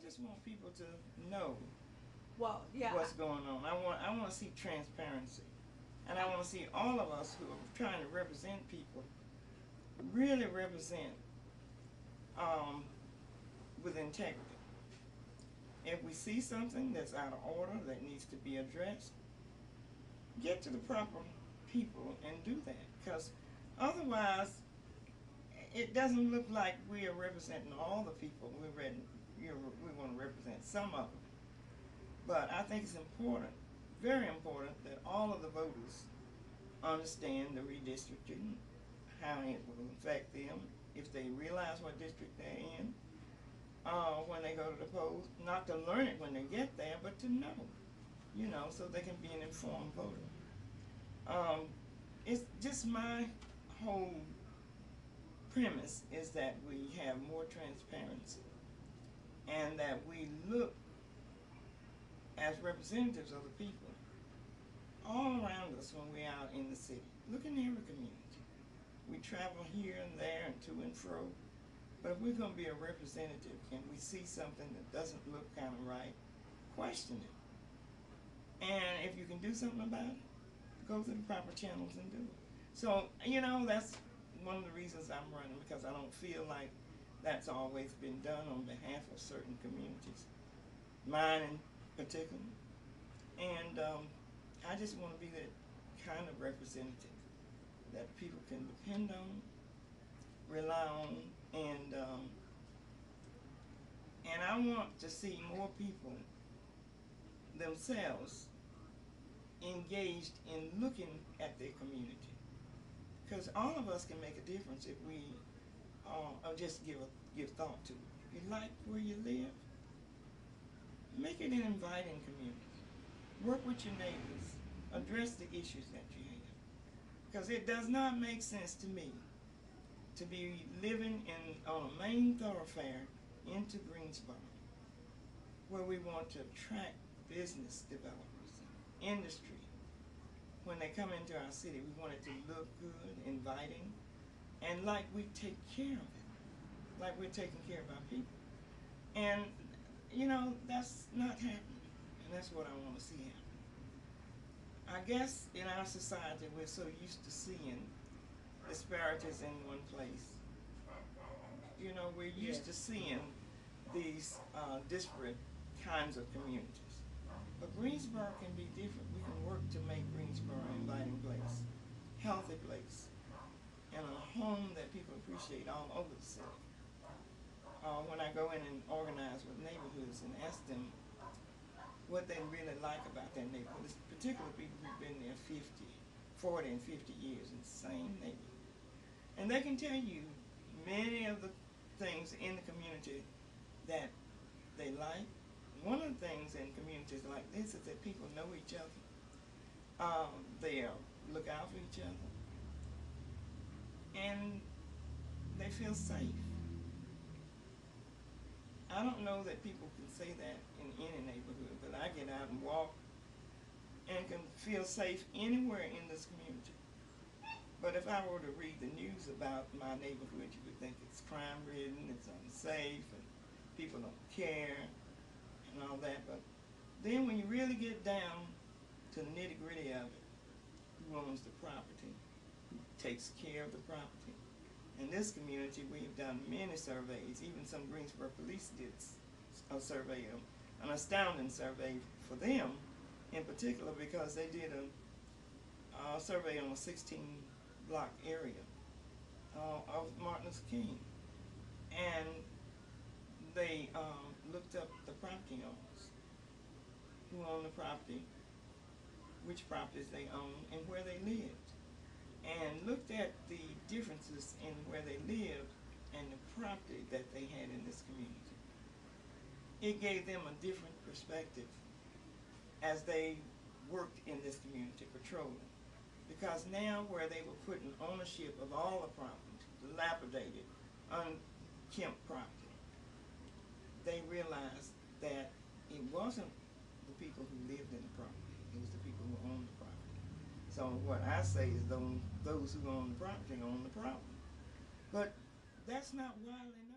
just want people to know Well, yeah. what's going on. I want to see transparency, and I want to see all of us who are trying to represent people really represent with integrity. If we see something that's out of order that needs to be addressed, get to the proper people and do that, because otherwise it doesn't look like we are representing all the people. We want to represent some of them. But I think it's important, very important, that all of the voters understand the redistricting, how it will affect them, if they realize what district they're in, when they go to the polls. Not to learn it when they get there, but to know, so they can be an informed voter. It's just my whole premise is that we have more transparency and that we look as representatives of the people all around us when we're out in the city. Look in every community. We travel here and there and to and fro, but if we're going to be a representative and we see something that doesn't look kind of right, question it. And if you can do something about it, go through the proper channels and do it. So, that's one of the reasons I'm running, because I don't feel like that's always been done on behalf of certain communities, mine in particular. And I just want to be that kind of representative that people can depend on, rely on, and I want to see more people themselves engaged in looking at their community, because all of us can make a difference if we just give thought to it. If you like where you live, make it an inviting community. Work with your neighbors. Address the issues that you have, because it does not make sense to me to be living on a main thoroughfare into Greensboro, where we want to attract business developers, industry. When they come into our city, we want it to look good, inviting, and like we take care of it, like we're taking care of our people. And, that's not happening, and that's what I want to see happen. I guess in our society, we're so used to seeing disparities in one place. We're used to seeing these disparate kinds of communities. But Greensboro can be different. We can work to make Greensboro an inviting place, healthy place, and a home that people appreciate all over the city. When I go in and organize with neighborhoods and ask them what they really like about their neighborhood, particularly people who've been there 40 and 50 years in the same neighborhood. And they can tell you many of the things in the community that they like. One of the things in communities like this is that people know each other. They look out for each other. And they feel safe. I don't know that people can say that in any neighborhood, but I get out and walk and can feel safe anywhere in this community. But if I were to read the news about my neighborhood, you would think it's crime-ridden, it's unsafe, and people don't care, and all that. But then when you really get down to the nitty-gritty of it, who owns the property, who takes care of the property? In this community, we have done many surveys. Even some Greensboro police did a survey, an astounding survey for them in particular, because they did a survey on a 16-block area of Martin Luther King. And they looked up the property owners, who own the property, which properties they own, and where they lived, and looked at the differences in where they lived and the property that they had in this community. It gave them a different perspective as they worked in this community patrolling, because now where they were putting ownership of all the property, dilapidated, unkempt property, they realized that it wasn't the people who lived in the property, it was the people who owned the property. So what I say is those who own the property own the problem. But that's not widely known.